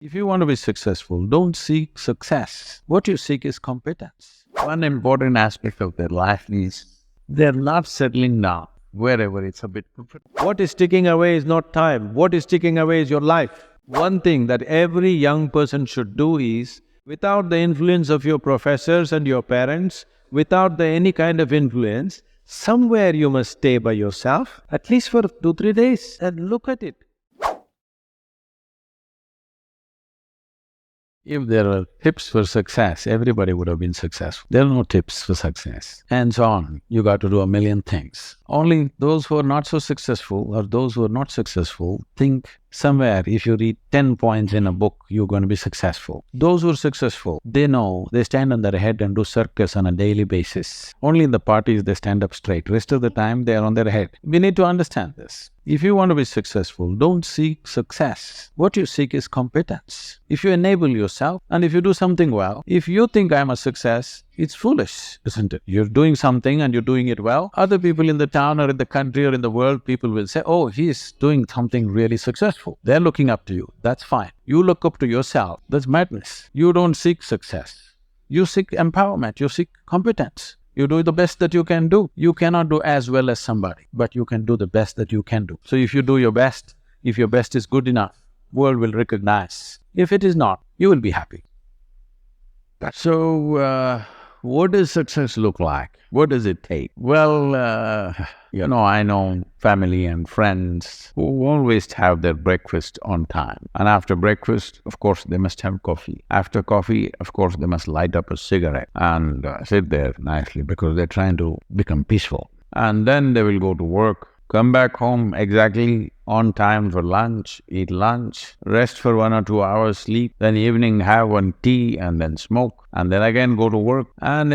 If you want to be successful, don't seek success. What you seek is competence. One important aspect of their life is they're not settling down wherever it's a bit comfortable. What is ticking away is not time. What is ticking away is your life. One thing that every young person should do is, without the influence of your professors and your parents, without any kind of influence, somewhere you must stay by yourself, at least for 2-3 days, and look at it. If there were tips for success, everybody would have been successful. There are no tips for success. And so on, you got to do a million things. Only those who are not so successful or those who are not successful think somewhere if you read 10 points in a book, you're going to be successful. Those who are successful, they know, they stand on their head and do circus on a daily basis. Only in the parties they stand up straight, rest of the time they are on their head. We need to understand this. If you want to be successful, don't seek success. What you seek is competence. If you enable yourself and if you do something well, if you think I'm a success, it's foolish, isn't it? You're doing something and you're doing it well, other people in the town or in the country or in the world, people will say, oh, he's doing something really successful. They're looking up to you, that's fine. You look up to yourself, that's madness. You don't seek success. You seek empowerment, you seek competence. You do the best that you can do. You cannot do as well as somebody, but you can do the best that you can do. So if you do your best, if your best is good enough, world will recognize. If it is not, you will be happy. So, what does success look like? What does it take? Well, I know family and friends who always have their breakfast on time. And after breakfast, of course, they must have coffee. After coffee, of course, they must light up a cigarette and sit there nicely because they're trying to become peaceful. And then they will go to work, come back home exactly on time for lunch, eat lunch, rest for 1 or 2 hours, sleep, then evening have one tea and then smoke, and then again go to work, and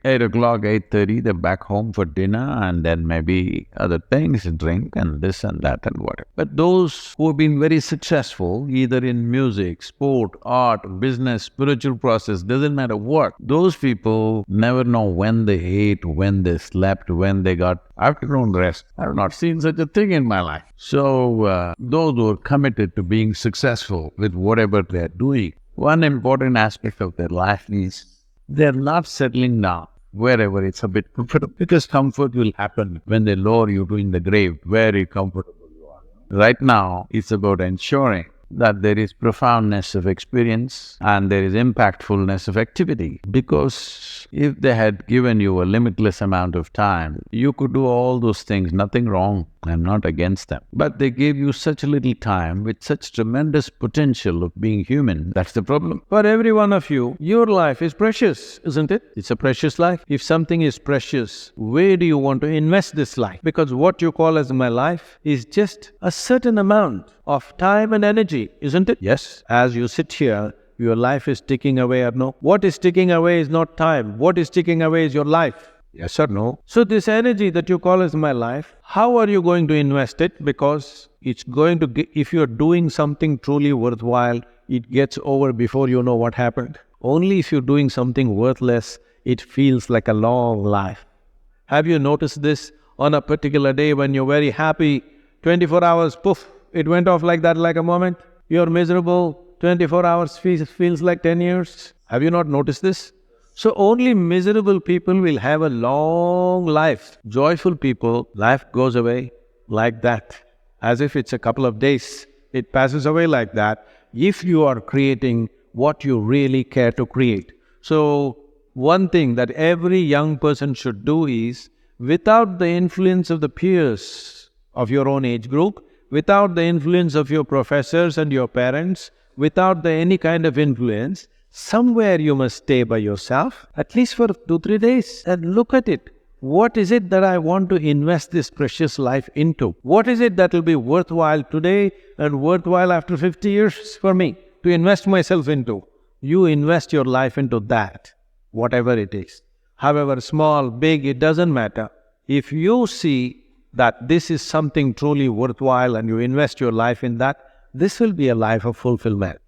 8 o'clock, 8:30, they're back home for dinner and then maybe other things, drink and this and that and whatever. But those who have been very successful, either in music, sport, art, business, spiritual process, doesn't matter what, those people never know when they ate, when they slept, when they got afternoon rest. I've not seen such a thing in my life. So, those who are committed to being successful with whatever they're doing, one important aspect of their life is they're not settling down wherever it's a bit comfortable, because comfort will happen when they lower you to in the grave, very comfortable you are. Right now, it's about ensuring that there is profoundness of experience and there is impactfulness of activity. Because if they had given you a limitless amount of time, you could do all those things, nothing wrong, I'm not against them. But they gave you such a little time with such tremendous potential of being human, that's the problem. For every one of you, your life is precious, isn't it? It's a precious life. If something is precious, where do you want to invest this life? Because what you call as my life is just a certain amount of time and energy, isn't it? Yes, as you sit here, your life is ticking away or no? What is ticking away is not time. What is ticking away is your life. Yes or no? So this energy that you call as my life, how are you going to invest it? Because it's going to if you're doing something truly worthwhile, it gets over before you know what happened. Only if you're doing something worthless, it feels like a long life. Have you noticed this? On a particular day when you're very happy, 24 hours, poof, it went off like that, like a moment. You're miserable, 24 hours feels like 10 years. Have you not noticed this? So only miserable people will have a long life. Joyful people, life goes away like that, as if it's a couple of days. It passes away like that, if you are creating what you really care to create. So, one thing that every young person should do is, without the influence of the peers of your own age group, without the influence of your professors and your parents, without any kind of influence, somewhere you must stay by yourself, at least for 2-3 days, and look at it. What is it that I want to invest this precious life into? What is it that will be worthwhile today and worthwhile after 50 years for me to invest myself into? You invest your life into that, whatever it is. However small, big, it doesn't matter. If you see that this is something truly worthwhile and you invest your life in that, this will be a life of fulfillment.